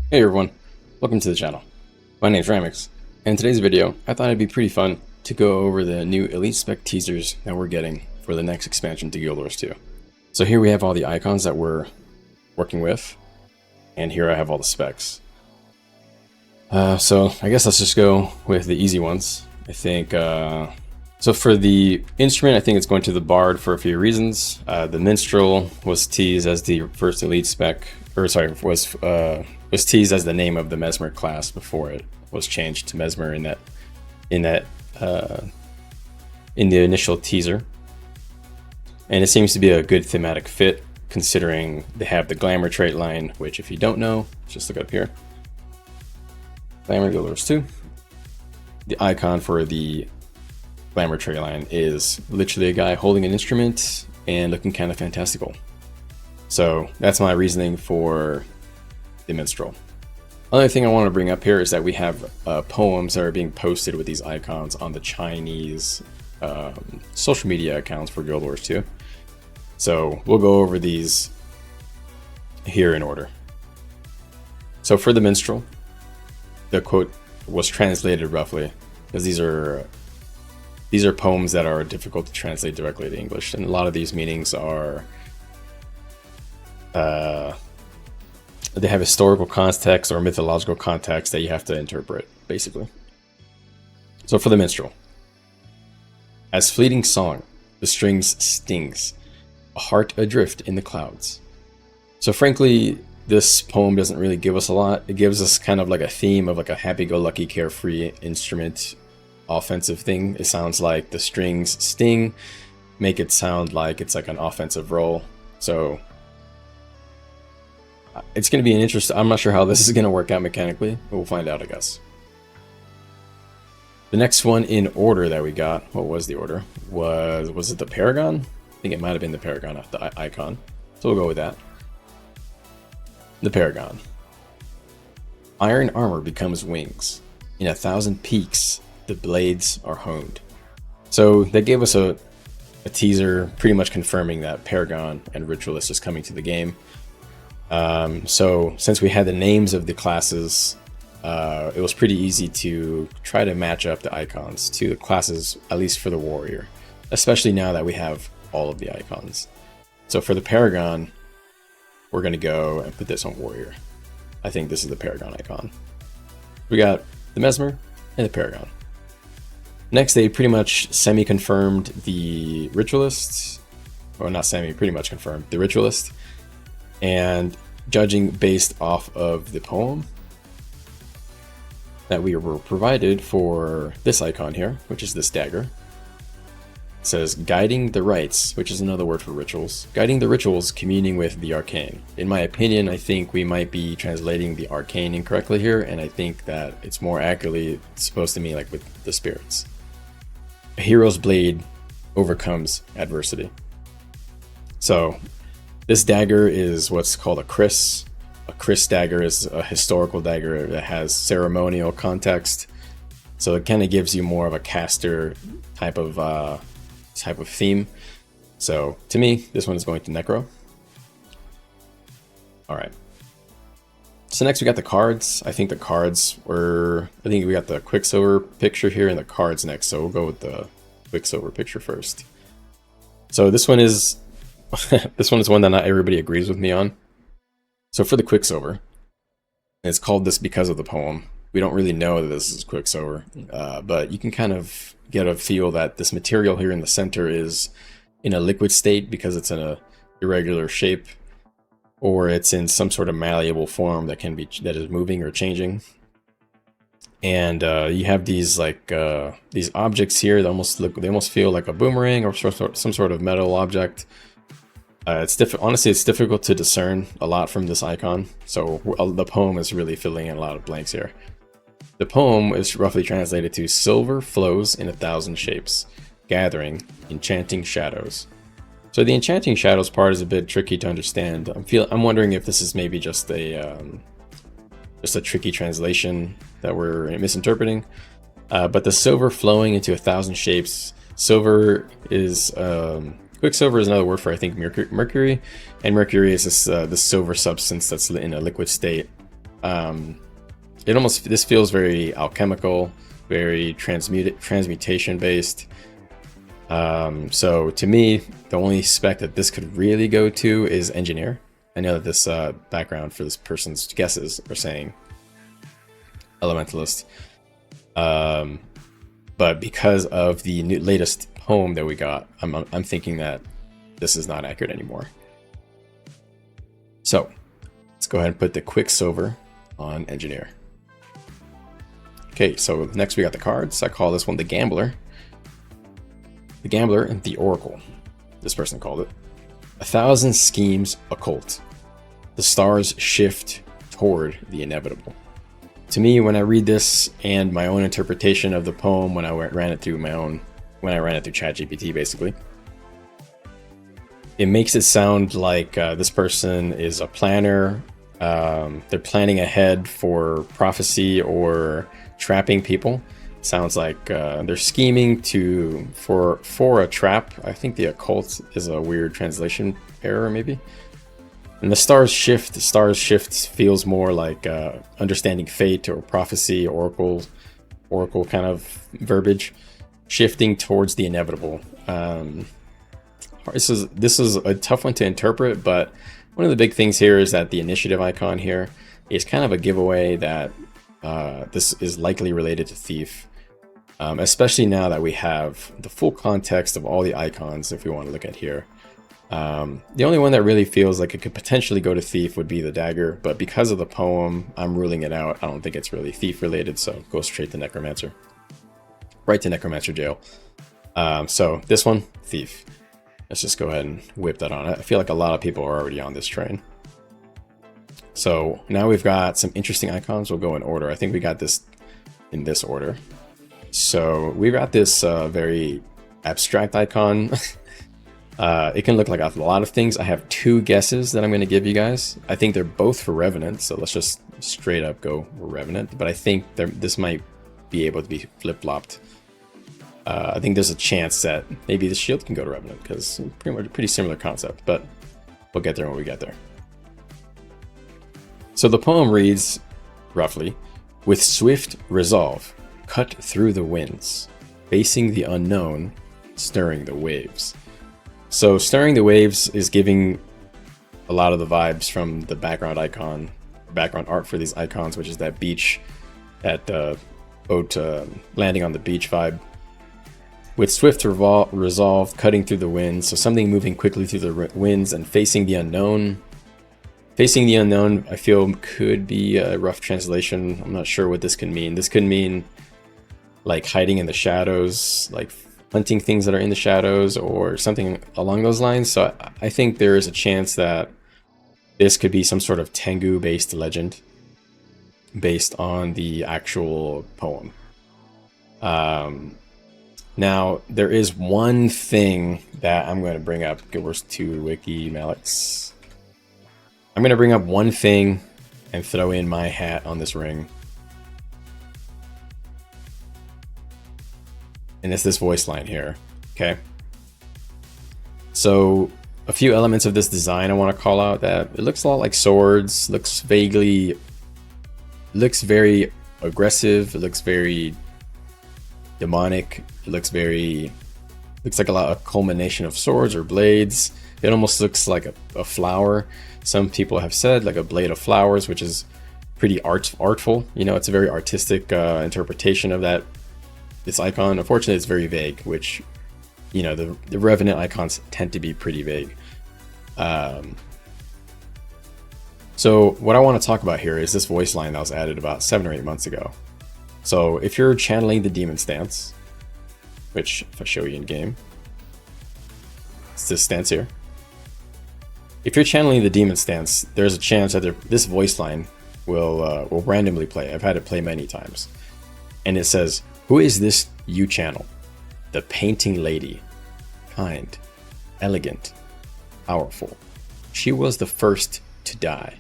Hey everyone, welcome to the channel. My name's Ramix, and in today's video, I thought it'd be pretty fun to go over the new Elite Spec teasers that we're getting for the next expansion to Guild Wars 2. So here we have all the icons that we're working with, and here I have all the specs. So I guess let's just go with the easy ones. I think, so for the instrument, I think it's going to the Bard for a few reasons. The Minstrel was teased as the first Elite Spec, or sorry, was teased as the name of the Mesmer class before it was changed to Mesmer in the initial teaser. And it seems to be a good thematic fit, considering they have the Glamour trait line, which if you don't know, just look up here. Glamour Guild Wars 2. The icon for the Glamour trait line is literally a guy holding an instrument and looking kind of fantastical. So that's my reasoning for the Minstrel. Another thing I want to bring up here is that we have poems that are being posted with these icons on the Chinese social media accounts for Guild Wars 2. So we'll go over these here in order. So for the Minstrel, the quote was translated roughly, because these are poems that are difficult to translate directly to English, and a lot of these meanings are they have historical context or mythological context that you have to interpret, basically. So for the Minstrel, as fleeting song, the strings stings, a heart adrift in the clouds. So frankly, this poem doesn't really give us a lot. It gives us kind of like a theme of like a happy-go-lucky, carefree instrument offensive thing. It sounds like the strings sting, make it sound like it's like an offensive roll. So it's going to be an interesting. I'm not sure how this is going to work out mechanically, but we'll find out, I guess. The next one in order that we got, what was the order? Was it the Paragon? I think it might have been the Paragon, the icon. So we'll go with that. The Paragon. Iron armor becomes wings. In 1,000 peaks, the blades are honed. So they gave us a teaser pretty much confirming that Paragon and Ritualist is coming to the game. So since we had the names of the classes, it was pretty easy to try to match up the icons to the classes, at least for the warrior, especially now that we have all of the icons. So for the Paragon, we're going to go and put this on warrior. I think this is the Paragon icon. We got the Mesmer and the Paragon. Next, they pretty much semi-confirmed the Ritualist, or not semi, pretty much confirmed the Ritualist. And judging based off of the poem that we were provided for this icon here, which is this dagger, it says guiding the rites, which is another word for rituals. Guiding the rituals, communing with the arcane. In my opinion, I think we might be translating the arcane incorrectly here, and I think that it's more accurately supposed to mean like with the spirits. A hero's blade overcomes adversity. So this dagger is what's called a Chris. A Chris dagger is a historical dagger that has ceremonial context. So it kind of gives you more of a caster type of theme. So to me, this one is going to Necro. All right. So next we got the cards. I think we got the Quicksilver picture here and the cards next. So we'll go with the Quicksilver picture first. So this one is one that not everybody agrees with me on. So for the Quicksilver, and it's called this because of the poem. We don't really know that this is Quicksilver, but you can kind of get a feel that this material here in the center is in a liquid state because it's in a irregular shape, or it's in some sort of malleable form that is moving or changing. And you have these these objects here that almost feel like a boomerang or some sort of metal object. Honestly, it's difficult to discern a lot from this icon, so the poem is really filling in a lot of blanks here. The poem is roughly translated to silver flows in 1,000 shapes, gathering, enchanting shadows. So the enchanting shadows part is a bit tricky to understand. I'm wondering if this is maybe just a tricky translation that we're misinterpreting. But the silver flowing into 1,000 shapes, silver is Quicksilver is another word for, I think, mercury, and mercury is this silver substance that's in a liquid state. This feels very alchemical, very transmutation based. So to me, the only spec that this could really go to is engineer. I know that this background for this person's guesses are saying elementalist, but because of the latest poem that we got, I'm thinking that this is not accurate anymore. So let's go ahead and put the Quicksilver on engineer. Okay, so next we got the cards. I call this one the Gambler. The Gambler and the Oracle, this person called it. 1,000 schemes occult. The stars shift toward the inevitable. To me, when I read this and my own interpretation of the poem, when I ran it through ChatGPT, basically, it makes it sound like this person is a planner. They're planning ahead for prophecy or trapping people. Sounds like they're scheming for a trap. I think the occult is a weird translation error, maybe. And the stars shift feels more like understanding fate or prophecy, oracle kind of verbiage, shifting towards the inevitable. This is a tough one to interpret, but one of the big things here is that the initiative icon here is kind of a giveaway that this is likely related to Thief, especially now that we have the full context of all the icons. If we want to look at here. The only one that really feels like it could potentially go to Thief would be the dagger, but because of the poem, I'm ruling it out. I don't think it's really Thief related, so go straight to Necromancer. Right to Necromancer jail. So this one, Thief. Let's just go ahead and whip that on. I feel like a lot of people are already on this train. So now we've got some interesting icons. We'll go in order. I think we got this in this order. So we got this very abstract icon. It can look like a lot of things. I have 2 guesses that I'm going to give you guys. I think they're both for Revenant, so let's just straight up go Revenant. But I think this might be able to be flip-flopped. I think there's a chance that maybe the shield can go to Revenant, because pretty much a pretty similar concept, but we'll get there when we get there. So the poem reads, roughly, with swift resolve, cut through the winds, facing the unknown, stirring the waves. So stirring the waves is giving a lot of the vibes from the background art for these icons, which is that beach, that boat landing on the beach vibe. With swift resolve, cutting through the winds, so something moving quickly through the winds and facing the unknown. Facing the unknown, I feel, could be a rough translation. I'm not sure what this can mean. This could mean like hiding in the shadows, like hunting things that are in the shadows or something along those lines. So I think there is a chance that this could be some sort of Tengu based legend based on the actual poem. Now there is one thing that I'm going to bring up. Give us to Wiki Malix. I'm going to bring up one thing and throw in my hat on this ring. And it's this voice line here, okay? So a few elements of this design I want to call out. That it looks a lot like swords, looks very aggressive, it looks very demonic, it looks like a culmination of swords or blades. It almost looks like a flower. Some people have said like a blade of flowers, which is pretty artful. You know, it's a very artistic interpretation of this icon. Unfortunately, it's very vague, which, you know, the Revenant icons tend to be pretty vague. So what I want to talk about here is this voice line that was added about 7 or 8 months ago. So if you're channeling the demon stance, which if I show you in game, it's this stance here. If you're channeling the demon stance, there's a chance that this voice line will randomly play. I've had it play many times. And it says, "Who is this you channel? The painting lady. Kind, elegant, powerful. She was the first to die."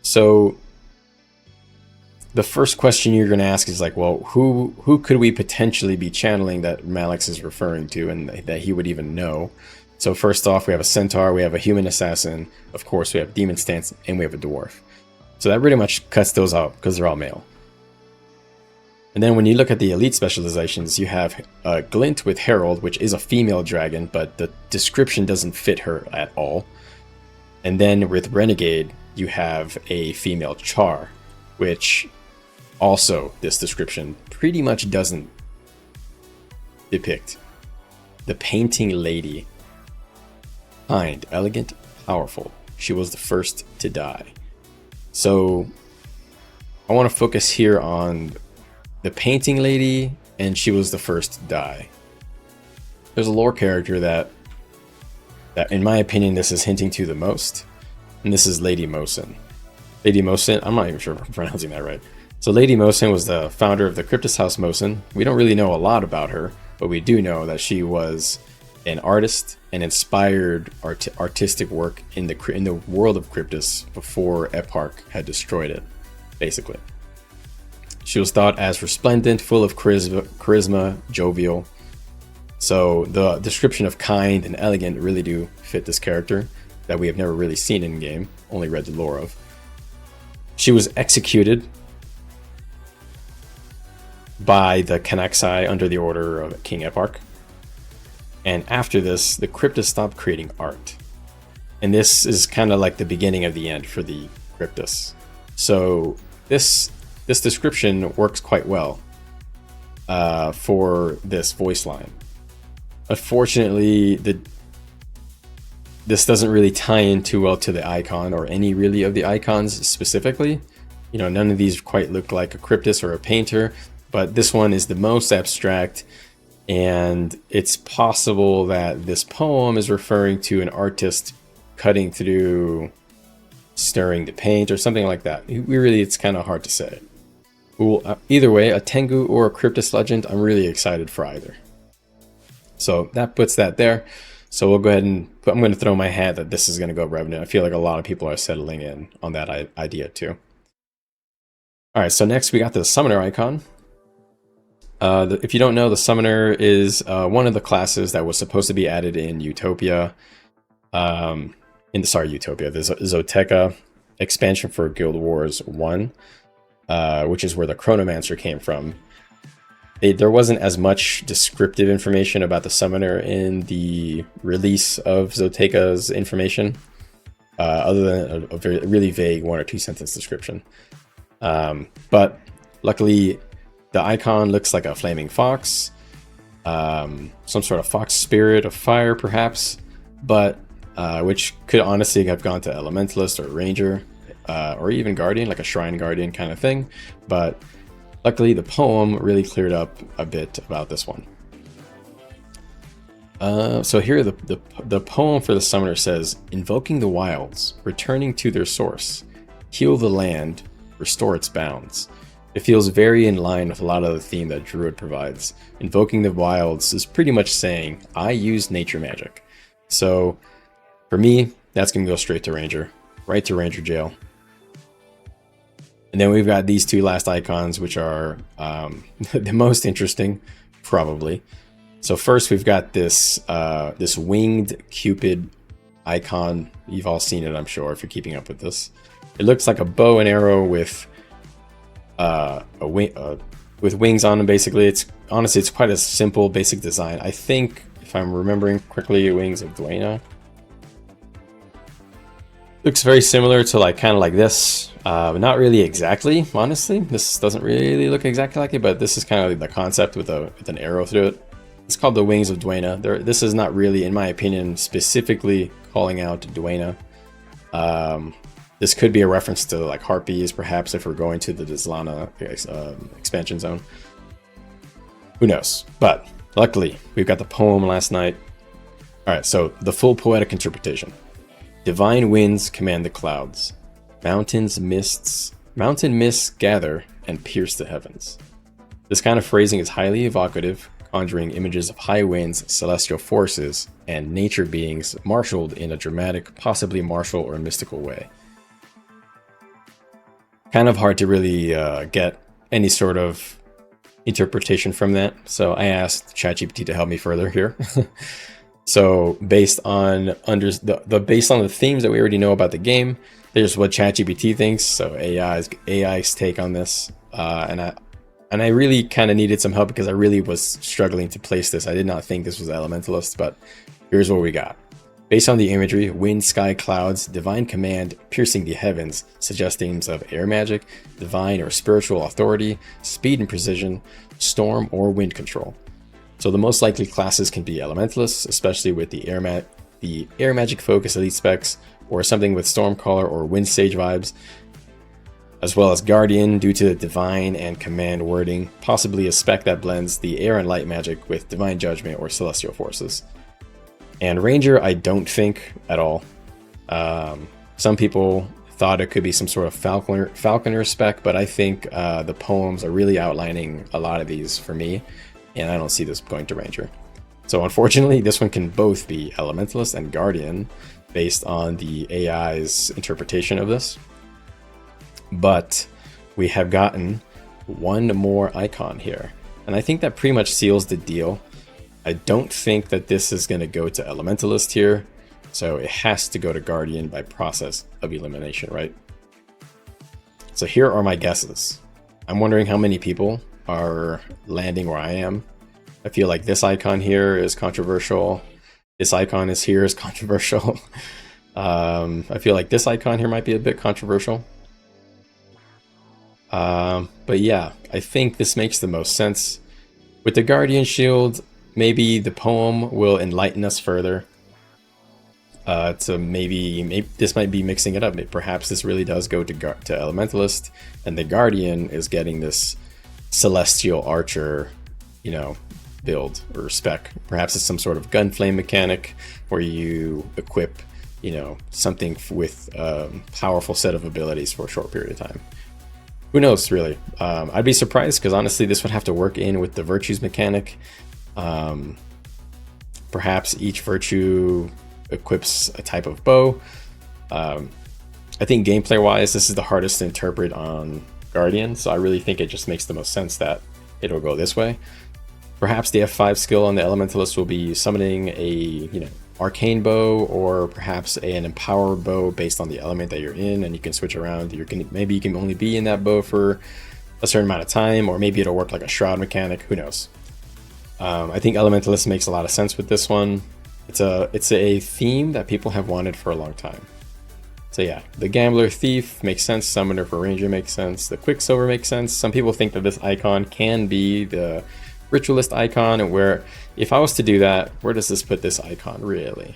So the first question you're going to ask is like, well, who could we potentially be channeling that Malix is referring to and that he would even know? So first off, we have a centaur, we have a human assassin, of course we have demon stance, and we have a dwarf. So that pretty much cuts those out because they're all male. And then when you look at the elite specializations, you have Glint with Herald, which is a female dragon, but the description doesn't fit her at all. And then with Renegade, you have a female Char, which also this description pretty much doesn't depict. The Painting Lady. Kind, elegant, powerful. She was the first to die. So I want to focus here on the Painting Lady, and she was the first to die. There's a lore character that in my opinion this is hinting to the most, and this is Lady Mosin. Lady Mosin, I'm not even sure if I'm pronouncing that right. So Lady Mosin was the founder of the Cryptus House Mosin. We don't really know a lot about her, but we do know that she was an artist and inspired artistic work in the world of Cryptus before Eparch had destroyed it, basically. She was thought as resplendent, full of charisma, jovial. So the description of kind and elegant really do fit this character that we have never really seen in game, only read the lore of. She was executed by the Canaxi under the order of King Eparch. And after this, the Cryptus stopped creating art. And this is kind of like the beginning of the end for the Cryptus. So this description works quite well for this voice line. Unfortunately, this doesn't really tie in too well to the icon or any really of the icons specifically. You know, none of these quite look like a Cryptus or a painter, but this one is the most abstract, and it's possible that this poem is referring to an artist cutting through, stirring the paint, or something like that. It's kind of hard to say. Well, either way, a Tengu or a Cryptus legend, I'm really excited for either. So that puts that there. So we'll go ahead and I'm going to throw my hat that this is going to go Revenant. I feel like a lot of people are settling in on that idea too. All right, so next we got the Summoner icon. If you don't know, the Summoner is one of the classes that was supposed to be added in Utopia. Utopia, the Zoteka expansion for Guild Wars 1. Which is where the Chronomancer came from. There wasn't as much descriptive information about the Summoner in the release of Zoteka's information, other than a really vague 1 or 2 sentence description. But luckily, the icon looks like a flaming fox, some sort of fox spirit of fire, perhaps, but which could honestly have gone to Elementalist or Ranger. Or even Guardian, like a Shrine Guardian kind of thing. But luckily the poem really cleared up a bit about this one. So here the poem for the Summoner says, invoking the wilds, returning to their source, heal the land, restore its bounds. It feels very in line with a lot of the theme that Druid provides. Invoking the wilds is pretty much saying, I use nature magic. So for me, that's going to go straight to Ranger. Right to Ranger jail. And then we've got these 2 last icons, which are the most interesting, probably. So first we've got this this winged Cupid icon. You've all seen it, I'm sure, if you're keeping up with this. It looks like a bow and arrow with with wings on them. Basically, it's quite a simple, basic design. I think, if I'm remembering correctly, Wings of Dwayna. Looks very similar to kind of like this. Not really exactly, honestly. This doesn't really look exactly like it, but this is kind of the concept with an arrow through it. It's called the Wings of Dwayna. This is not really, in my opinion, specifically calling out Dwayna. This could be a reference to like Harpies, perhaps, if we're going to the Dizlana expansion zone. Who knows? But luckily, we've got the poem last night. All right, so the full poetic interpretation. Divine winds command the clouds. Mountain mists gather and pierce the heavens. This kind of phrasing is highly evocative, conjuring images of high winds, celestial forces, and nature beings marshaled in a dramatic, possibly martial or mystical way. Kind of hard to really get any sort of interpretation from that, so I asked ChatGPT to help me further here. So based on based on the themes that we already know about the game, there's what ChatGPT thinks. So AI's take on this, and I really kind of needed some help because I really was struggling to place this. I did not think this was Elementalist, but here's what we got. Based on the imagery, wind, sky, clouds, divine command, piercing the heavens, suggest themes of air magic, divine or spiritual authority, speed and precision, storm or wind control. So the most likely classes can be Elementalists, especially with the air magic focus elite specs, or something with Stormcaller or Wind Sage vibes, as well as Guardian due to the divine and command wording, possibly a spec that blends the air and light magic with divine judgment or celestial forces. And Ranger, I don't think at all. Some people thought it could be some sort of Falconer spec, but I think the poems are really outlining a lot of these for me, and I don't see this going to Ranger. So unfortunately, this one can both be Elementalist and Guardian based on the AI's interpretation of this. But we have gotten one more icon here, and I think that pretty much seals the deal. I don't think that this is going to go to Elementalist here, so it has to go to Guardian by process of elimination, right? So here are my guesses. I'm wondering how many people are landing where I am. I feel like this icon here is controversial. This icon here is controversial. I feel like this icon here might be a bit controversial. But yeah, I think this makes the most sense. With the Guardian Shield, maybe the poem will enlighten us further. To maybe this might be mixing it up. Perhaps this really does go to Elementalist, and the Guardian is getting this Celestial Archer, build or spec. Perhaps it's some sort of gunflame mechanic where you equip, something with a powerful set of abilities for a short period of time. Who knows, really? I'd be surprised because honestly, this would have to work in with the virtues mechanic. Perhaps each virtue equips a type of bow. I think gameplay-wise, this is the hardest to interpret on Guardian, so I really think it just makes the most sense that it'll go this way. Perhaps the F5 skill on the Elementalist will be summoning a, arcane bow, or perhaps an empower bow based on the element that you're in, and you can switch around. Maybe you can only be in that bow for a certain amount of time, or maybe it'll work like a shroud mechanic. Who knows? I think Elementalist makes a lot of sense with this one. It's a theme that people have wanted for a long time. So yeah, the Gambler Thief makes sense. Summoner for Ranger makes sense. The Quicksilver makes sense. Some people think that this icon can be the Ritualist icon, and where, if I was to do that, where does this put this icon really?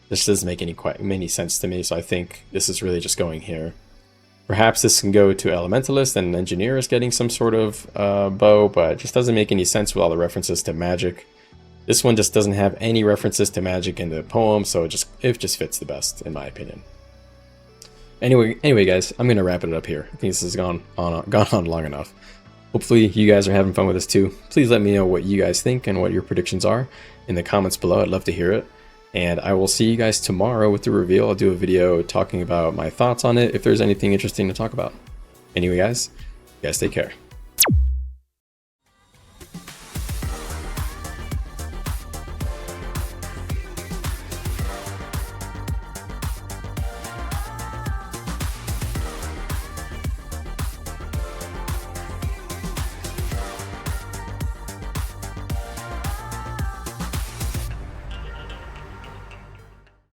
This doesn't make any sense to me, so I think this is really just going here. Perhaps this can go to Elementalist and Engineer is getting some sort of bow, but it just doesn't make any sense with all the references to magic. This one just doesn't have any references to magic in the poem, so it just fits the best, in my opinion. Anyway, guys, I'm gonna wrap it up here. I think this has gone on long enough. Hopefully you guys are having fun with this too. Please let me know what you guys think and what your predictions are in the comments below. I'd love to hear it. And I will see you guys tomorrow with the reveal. I'll do a video talking about my thoughts on it if there's anything interesting to talk about. Anyway, guys, you guys take care.